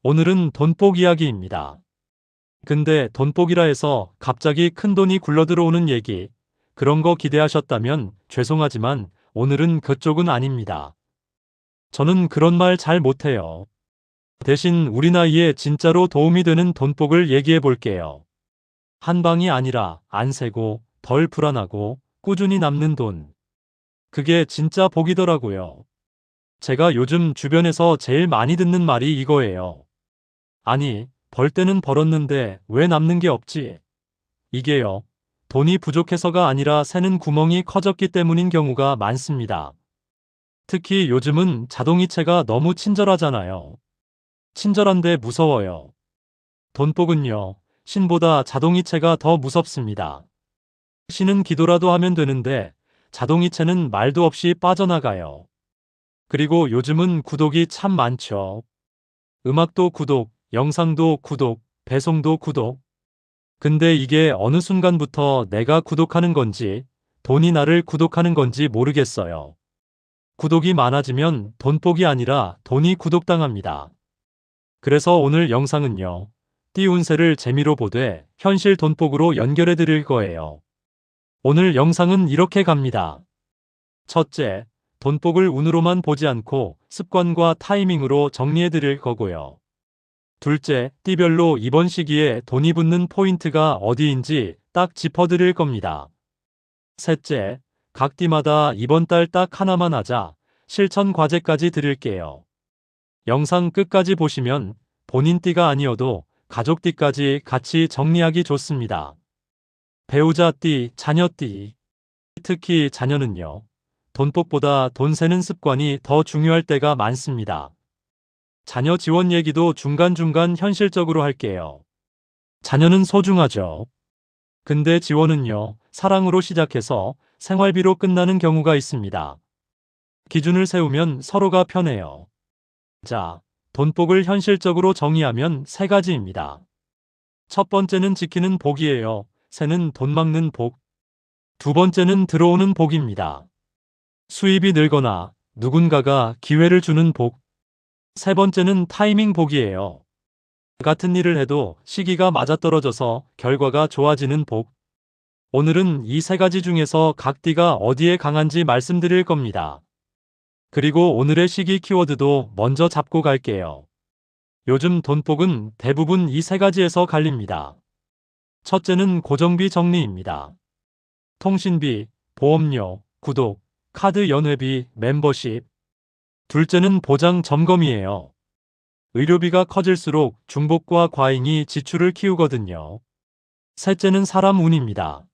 오늘은 돈복 이야기입니다. 근데 돈복이라 해서 갑자기 큰돈이 굴러들어오는 얘기, 그런 거 기대하셨다면 죄송하지만 오늘은 그쪽은 아닙니다. 저는 그런 말 잘 못해요. 대신 우리 나이에 진짜로 도움이 되는 돈복을 얘기해 볼게요. 한 방이 아니라 안 세고 덜 불안하고 꾸준히 남는 돈. 그게 진짜 복이더라고요. 제가 요즘 주변에서 제일 많이 듣는 말이 이거예요. 아니, 벌 때는 벌었는데 왜 남는 게 없지? 이게요. 돈이 부족해서가 아니라 새는 구멍이 커졌기 때문인 경우가 많습니다. 특히 요즘은 자동이체가 너무 친절하잖아요. 친절한데 무서워요. 돈복은요, 신보다 자동이체가 더 무섭습니다. 신은 기도라도 하면 되는데 자동이체는 말도 없이 빠져나가요. 그리고 요즘은 구독이 참 많죠. 음악도 구독, 영상도 구독, 배송도 구독. 근데 이게 어느 순간부터 내가 구독하는 건지, 돈이 나를 구독하는 건지 모르겠어요. 구독이 많아지면 돈복이 아니라 돈이 구독당합니다. 그래서 오늘 영상은요, 띠운세를 재미로 보되 현실 돈복으로 연결해 드릴 거예요. 오늘 영상은 이렇게 갑니다. 첫째, 돈복을 운으로만 보지 않고 습관과 타이밍으로 정리해 드릴 거고요. 둘째, 띠별로 이번 시기에 돈이 붙는 포인트가 어디인지 딱 짚어드릴 겁니다. 셋째, 각 띠마다 이번 달 딱 하나만 하자 실천 과제까지 드릴게요. 영상 끝까지 보시면 본인 띠가 아니어도 가족 띠까지 같이 정리하기 좋습니다. 배우자 띠, 자녀 띠. 특히 자녀는요, 돈복보다 돈 세는 습관이 더 중요할 때가 많습니다. 자녀 지원 얘기도 중간중간 현실적으로 할게요. 자녀는 소중하죠. 근데 지원은요, 사랑으로 시작해서 생활비로 끝나는 경우가 있습니다. 기준을 세우면 서로가 편해요. 자, 돈복을 현실적으로 정의하면 세 가지입니다. 첫 번째는 지키는 복이에요. 세는 돈 막는 복. 두 번째는 들어오는 복입니다. 수입이 늘거나 누군가가 기회를 주는 복. 세 번째는 타이밍 복이에요. 같은 일을 해도 시기가 맞아떨어져서 결과가 좋아지는 복. 오늘은 이 세 가지 중에서 각 띠가 어디에 강한지 말씀드릴 겁니다. 그리고 오늘의 시기 키워드도 먼저 잡고 갈게요. 요즘 돈복은 대부분 이 세 가지에서 갈립니다. 첫째는 고정비 정리입니다. 통신비, 보험료, 구독, 카드 연회비, 멤버십. 둘째는 보장 점검이에요. 의료비가 커질수록 중복과 과잉이 지출을 키우거든요. 셋째는 사람 운입니다.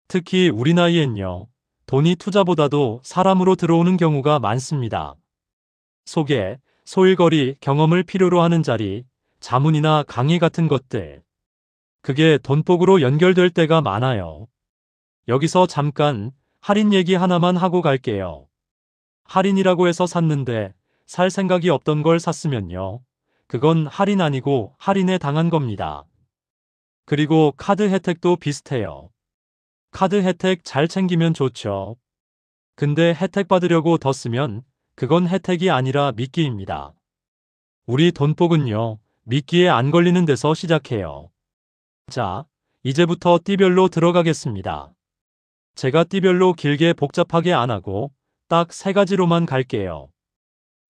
특히 우리 나이엔요, 돈이 투자보다도 사람으로 들어오는 경우가 많습니다. 소개, 소일거리, 경험을 필요로 하는 자리, 자문이나 강의 같은 것들. 그게 돈복으로 연결될 때가 많아요. 여기서 잠깐 할인 얘기 하나만 하고 갈게요. 할인이라고 해서 샀는데 살 생각이 없던 걸 샀으면요, 그건 할인 아니고 할인에 당한 겁니다. 그리고 카드 혜택도 비슷해요. 카드 혜택 잘 챙기면 좋죠. 근데 혜택 받으려고 더 쓰면 그건 혜택이 아니라 미끼입니다. 우리 돈복은요, 미끼에 안 걸리는 데서 시작해요. 자, 이제부터 띠별로 들어가겠습니다. 제가 띠별로 길게 복잡하게 안 하고 딱 세 가지로만 갈게요.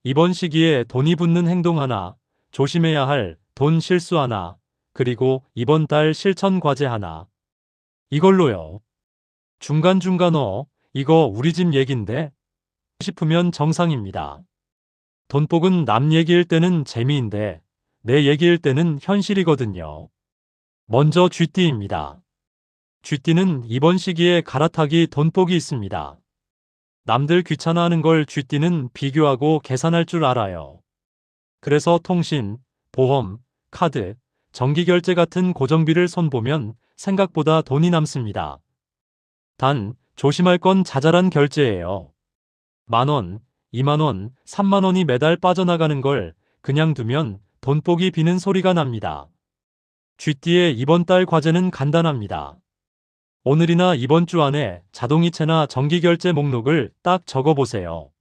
이번 시기에 돈이 붙는 행동 하나, 조심해야 할 돈 실수 하나, 그리고 이번 달 실천 과제 하나. 이걸로요. 중간중간 이거 우리 집 얘긴데? 싶으면 정상입니다. 돈복은 남 얘기일 때는 재미인데 내 얘기일 때는 현실이거든요. 먼저 쥐띠입니다. 쥐띠는 이번 시기에 갈아타기 돈복이 있습니다. 남들 귀찮아하는 걸 쥐띠는 비교하고 계산할 줄 알아요. 그래서 통신, 보험, 카드, 정기결제 같은 고정비를 손보면 생각보다 돈이 남습니다. 단, 조심할 건 자잘한 결제예요. 10,000원, 20,000원, 30,000원이 매달 빠져나가는 걸 그냥 두면 돈복이 비는 소리가 납니다. 쥐띠의 이번 달 과제는 간단합니다. 오늘이나 이번 주 안에 자동이체나 정기결제 목록을 딱 적어보세요.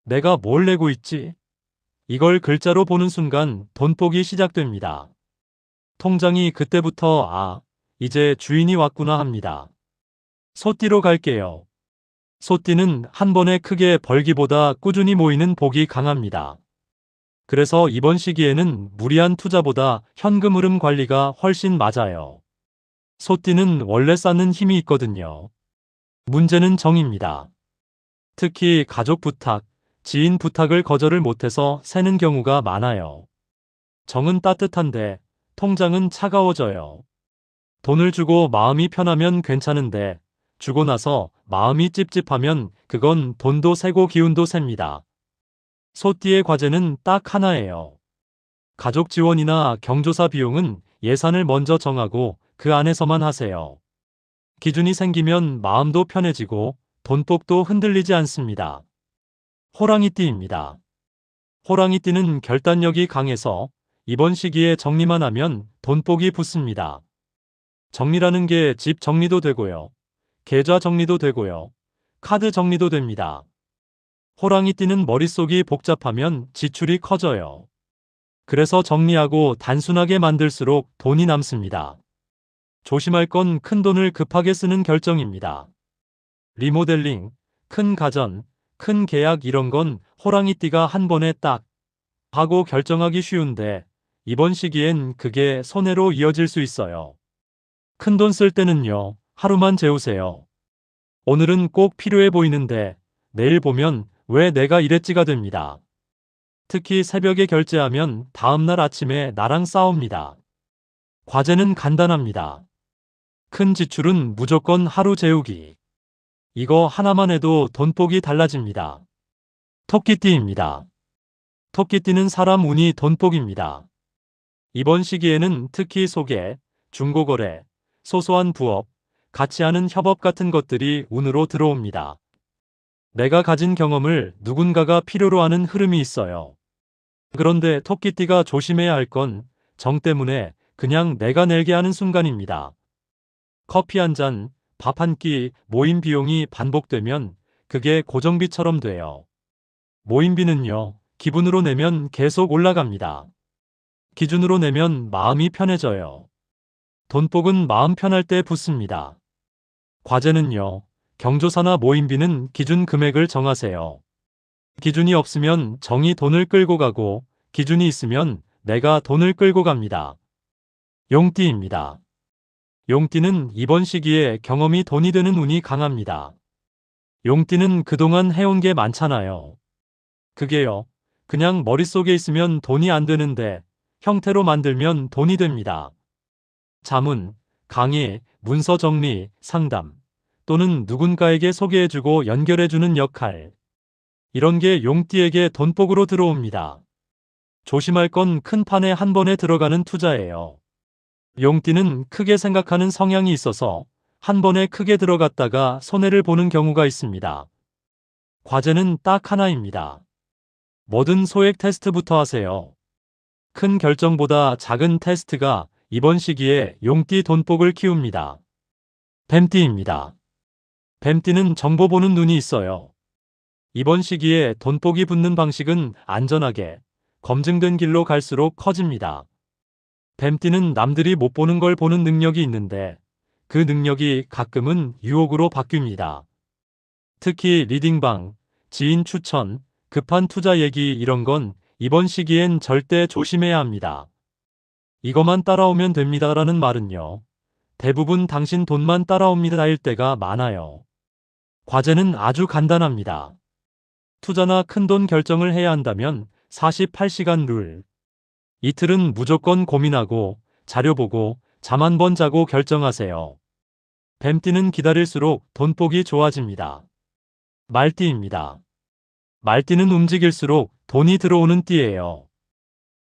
내가 뭘 내고 있지? 이걸 글자로 보는 순간 돈복이 시작됩니다. 통장이 그때부터 이제 주인이 왔구나 합니다. 소띠로 갈게요. 소띠는 한 번에 크게 벌기보다 꾸준히 모이는 복이 강합니다. 그래서 이번 시기에는 무리한 투자보다 현금 흐름 관리가 훨씬 맞아요. 소띠는 원래 쌓는 힘이 있거든요. 문제는 정입니다. 특히 가족 부탁, 지인 부탁을 거절을 못해서 새는 경우가 많아요. 정은 따뜻한데 통장은 차가워져요. 돈을 주고 마음이 편하면 괜찮은데 주고 나서 마음이 찝찝하면 그건 돈도 새고 기운도 셉니다. 소띠의 과제는 딱 하나예요. 가족 지원이나 경조사 비용은 예산을 먼저 정하고 그 안에서만 하세요. 기준이 생기면 마음도 편해지고 돈복도 흔들리지 않습니다. 호랑이띠입니다. 호랑이띠는 결단력이 강해서 이번 시기에 정리만 하면 돈복이 붙습니다. 정리라는 게 집 정리도 되고요. 계좌 정리도 되고요. 카드 정리도 됩니다. 호랑이띠는 머릿속이 복잡하면 지출이 커져요. 그래서 정리하고 단순하게 만들수록 돈이 남습니다. 조심할 건 큰돈을 급하게 쓰는 결정입니다. 리모델링, 큰 가전, 큰 계약 이런 건 호랑이띠가 한 번에 딱 하고 결정하기 쉬운데 이번 시기엔 그게 손해로 이어질 수 있어요. 큰돈 쓸 때는요, 하루만 재우세요. 오늘은 꼭 필요해 보이는데 내일 보면 왜 내가 이랬지가 됩니다. 특히 새벽에 결제하면 다음날 아침에 나랑 싸웁니다. 과제는 간단합니다. 큰 지출은 무조건 하루 재우기. 이거 하나만 해도 돈복이 달라집니다. 토끼띠입니다. 토끼띠는 사람 운이 돈복입니다. 이번 시기에는 특히 소개, 중고거래, 소소한 부업, 같이 하는 협업 같은 것들이 운으로 들어옵니다. 내가 가진 경험을 누군가가 필요로 하는 흐름이 있어요. 그런데 토끼띠가 조심해야 할 건 정 때문에 그냥 내가 내게 하는 순간입니다. 커피 한 잔, 밥 한 끼, 모임 비용이 반복되면 그게 고정비처럼 돼요. 모임비는요, 기분으로 내면 계속 올라갑니다. 기준으로 내면 마음이 편해져요. 돈복은 마음 편할 때 붙습니다. 과제는요, 경조사나 모임비는 기준 금액을 정하세요. 기준이 없으면 정이 돈을 끌고 가고 기준이 있으면 내가 돈을 끌고 갑니다. 용띠입니다. 용띠는 이번 시기에 경험이 돈이 되는 운이 강합니다. 용띠는 그동안 해온 게 많잖아요. 그게요, 그냥 머릿속에 있으면 돈이 안 되는데 형태로 만들면 돈이 됩니다. 자문, 강의, 문서 정리, 상담, 또는 누군가에게 소개해주고 연결해주는 역할. 이런 게 용띠에게 돈복으로 들어옵니다. 조심할 건 큰 판에 한 번에 들어가는 투자예요. 용띠는 크게 생각하는 성향이 있어서 한 번에 크게 들어갔다가 손해를 보는 경우가 있습니다. 과제는 딱 하나입니다. 뭐든 소액 테스트부터 하세요. 큰 결정보다 작은 테스트가 이번 시기에 용띠 돈복을 키웁니다. 뱀띠입니다. 뱀띠는 정보 보는 눈이 있어요. 이번 시기에 돈복이 붙는 방식은 안전하게 검증된 길로 갈수록 커집니다. 뱀띠는 남들이 못 보는 걸 보는 능력이 있는데 그 능력이 가끔은 유혹으로 바뀝니다. 특히 리딩방, 지인 추천, 급한 투자 얘기 이런 건 이번 시기엔 절대 조심해야 합니다. 이것만 따라오면 됩니다라는 말은요, 대부분 당신 돈만 따라옵니다일 때가 많아요. 과제는 아주 간단합니다. 투자나 큰돈 결정을 해야 한다면 48시간 룰. 이틀은 무조건 고민하고 자료 보고 잠 한 번 자고 결정하세요. 뱀띠는 기다릴수록 돈복이 좋아집니다. 말띠입니다. 말띠는 움직일수록 돈이 들어오는 띠예요.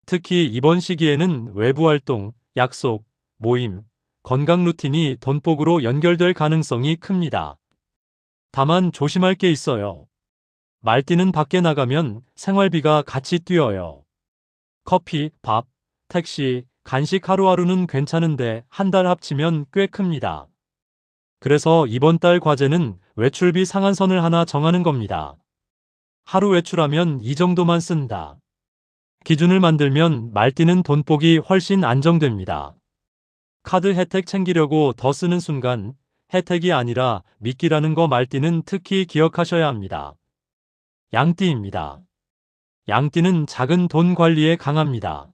특히 이번 시기에는 외부 활동, 약속, 모임, 건강 루틴이 돈복으로 연결될 가능성이 큽니다. 다만 조심할 게 있어요. 말띠는 밖에 나가면 생활비가 같이 뛰어요. 커피, 밥, 택시, 간식 하루하루는 괜찮은데 한 달 합치면 꽤 큽니다. 그래서 이번 달 과제는 외출비 상한선을 하나 정하는 겁니다. 하루 외출하면 이 정도만 쓴다. 기준을 만들면 말띠는 돈복이 훨씬 안정됩니다. 카드 혜택 챙기려고 더 쓰는 순간 혜택이 아니라 미끼라는 거 말띠는 특히 기억하셔야 합니다. 양띠입니다. 양띠는 작은 돈 관리에 강합니다.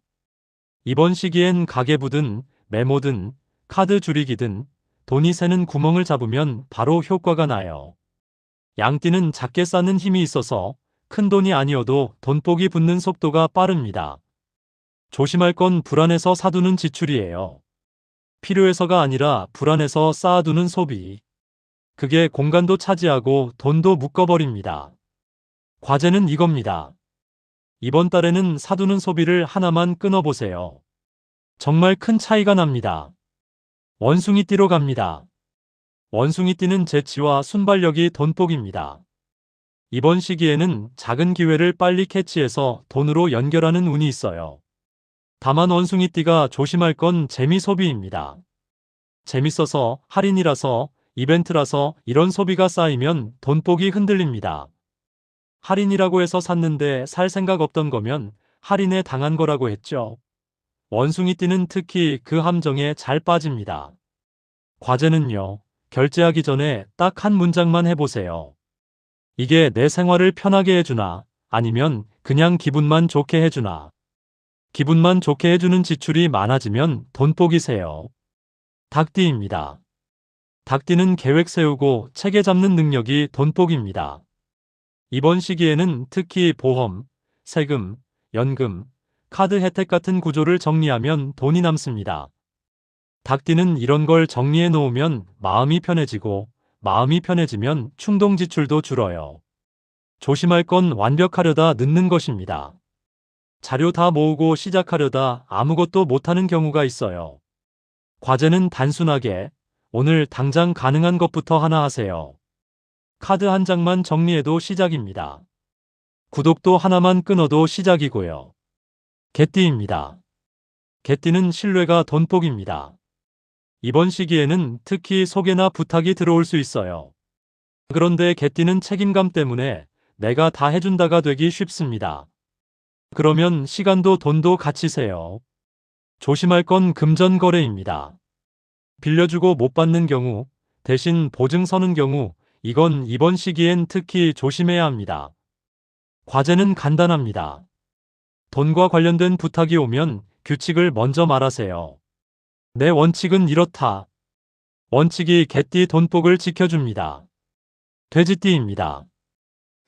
이번 시기엔 가계부든 메모든 카드 줄이기든 돈이 새는 구멍을 잡으면 바로 효과가 나요. 양띠는 작게 쌓는 힘이 있어서 큰 돈이 아니어도 돈복이 붙는 속도가 빠릅니다. 조심할 건 불안해서 사두는 지출이에요. 필요해서가 아니라 불안해서 쌓아두는 소비. 그게 공간도 차지하고 돈도 묶어버립니다. 과제는 이겁니다. 이번 달에는 사두는 소비를 하나만 끊어보세요. 정말 큰 차이가 납니다. 원숭이띠로 갑니다. 원숭이띠는 재치와 순발력이 돈복입니다. 이번 시기에는 작은 기회를 빨리 캐치해서 돈으로 연결하는 운이 있어요. 다만 원숭이띠가 조심할 건 재미 소비입니다. 재밌어서, 할인이라서, 이벤트라서 이런 소비가 쌓이면 돈복이 흔들립니다. 할인이라고 해서 샀는데 살 생각 없던 거면 할인에 당한 거라고 했죠. 원숭이띠는 특히 그 함정에 잘 빠집니다. 과제는요, 결제하기 전에 딱 한 문장만 해보세요. 이게 내 생활을 편하게 해주나, 아니면 그냥 기분만 좋게 해주나. 기분만 좋게 해주는 지출이 많아지면 돈복이 세요. 닭띠입니다. 닭띠는 계획 세우고 체계 잡는 능력이 돈복입니다. 이번 시기에는 특히 보험, 세금, 연금, 카드 혜택 같은 구조를 정리하면 돈이 남습니다. 닭띠는 이런 걸 정리해 놓으면 마음이 편해지고 마음이 편해지면 충동 지출도 줄어요. 조심할 건 완벽하려다 늦는 것입니다. 자료 다 모으고 시작하려다 아무것도 못하는 경우가 있어요. 과제는 단순하게 오늘 당장 가능한 것부터 하나 하세요. 카드 한 장만 정리해도 시작입니다. 구독도 하나만 끊어도 시작이고요. 개띠입니다. 개띠는 신뢰가 돈복입니다. 이번 시기에는 특히 소개나 부탁이 들어올 수 있어요. 그런데 개띠는 책임감 때문에 내가 다 해준다가 되기 쉽습니다. 그러면 시간도 돈도 같이 세요. 조심할 건 금전 거래입니다. 빌려주고 못 받는 경우, 대신 보증 서는 경우, 이건 이번 시기엔 특히 조심해야 합니다. 과제는 간단합니다. 돈과 관련된 부탁이 오면 규칙을 먼저 말하세요. 내 원칙은 이렇다. 원칙이 개띠 돈복을 지켜줍니다. 돼지띠입니다.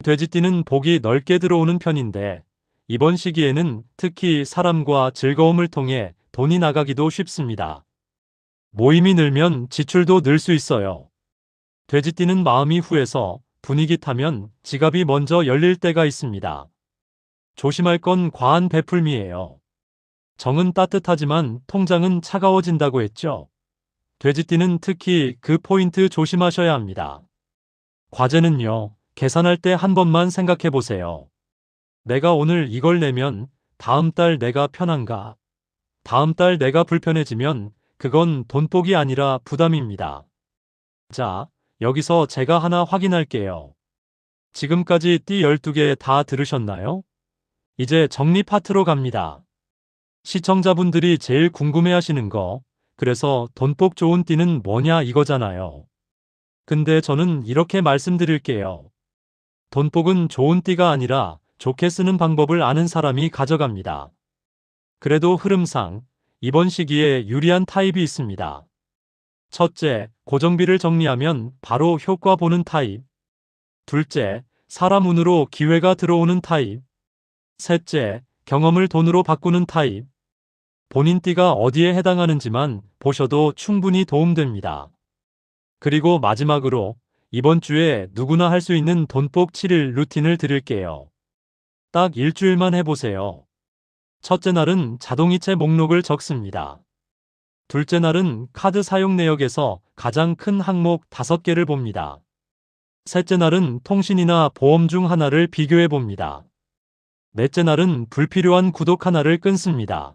돼지띠는 복이 넓게 들어오는 편인데 이번 시기에는 특히 사람과 즐거움을 통해 돈이 나가기도 쉽습니다. 모임이 늘면 지출도 늘 수 있어요. 돼지띠는 마음이 후해서 분위기 타면 지갑이 먼저 열릴 때가 있습니다. 조심할 건 과한 베풀미예요. 정은 따뜻하지만 통장은 차가워진다고 했죠. 돼지띠는 특히 그 포인트 조심하셔야 합니다. 과제는요, 계산할 때 한 번만 생각해 보세요. 내가 오늘 이걸 내면 다음 달 내가 편한가? 다음 달 내가 불편해지면 그건 돈복이 아니라 부담입니다. 자, 여기서 제가 하나 확인할게요. 지금까지 띠 12개 다 들으셨나요? 이제 정리 파트로 갑니다. 시청자분들이 제일 궁금해하시는 거, 그래서 돈복 좋은 띠는 뭐냐 이거잖아요. 근데 저는 이렇게 말씀드릴게요. 돈복은 좋은 띠가 아니라 좋게 쓰는 방법을 아는 사람이 가져갑니다. 그래도 흐름상 이번 시기에 유리한 타입이 있습니다. 첫째, 고정비를 정리하면 바로 효과 보는 타입. 둘째, 사람 운으로 기회가 들어오는 타입. 셋째, 경험을 돈으로 바꾸는 타입. 본인 띠가 어디에 해당하는지만 보셔도 충분히 도움됩니다. 그리고 마지막으로 이번 주에 누구나 할 수 있는 돈복 7일 루틴을 드릴게요. 딱 일주일만 해보세요. 첫째 날은 자동이체 목록을 적습니다. 둘째 날은 카드 사용 내역에서 가장 큰 항목 5개를 봅니다. 셋째 날은 통신이나 보험 중 하나를 비교해 봅니다. 넷째 날은 불필요한 구독 하나를 끊습니다.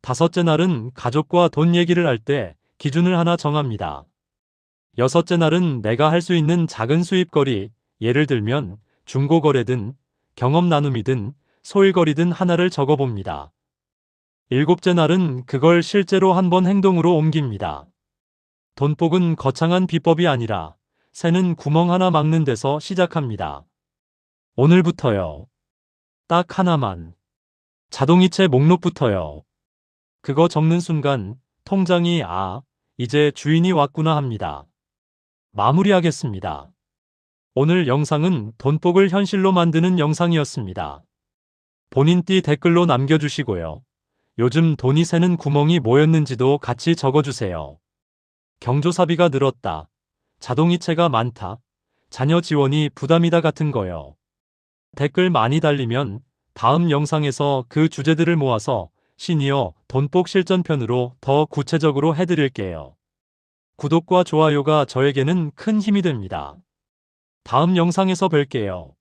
다섯째 날은 가족과 돈 얘기를 할 때 기준을 하나 정합니다. 여섯째 날은 내가 할 수 있는 작은 수입거리, 예를 들면 중고거래든 경험 나눔이든 소일거리든 하나를 적어봅니다. 일곱째 날은 그걸 실제로 한번 행동으로 옮깁니다. 돈복은 거창한 비법이 아니라 새는 구멍 하나 막는 데서 시작합니다. 오늘부터요. 딱 하나만. 자동이체 목록부터요. 그거 적는 순간 통장이 이제 주인이 왔구나 합니다. 마무리하겠습니다. 오늘 영상은 돈복을 현실로 만드는 영상이었습니다. 본인띠 댓글로 남겨주시고요. 요즘 돈이 새는 구멍이 뭐였는지도 같이 적어주세요. 경조사비가 늘었다. 자동이체가 많다. 자녀 지원이 부담이다 같은 거요. 댓글 많이 달리면 다음 영상에서 그 주제들을 모아서 시니어 돈복 실전편으로 더 구체적으로 해드릴게요. 구독과 좋아요가 저에게는 큰 힘이 됩니다. 다음 영상에서 뵐게요.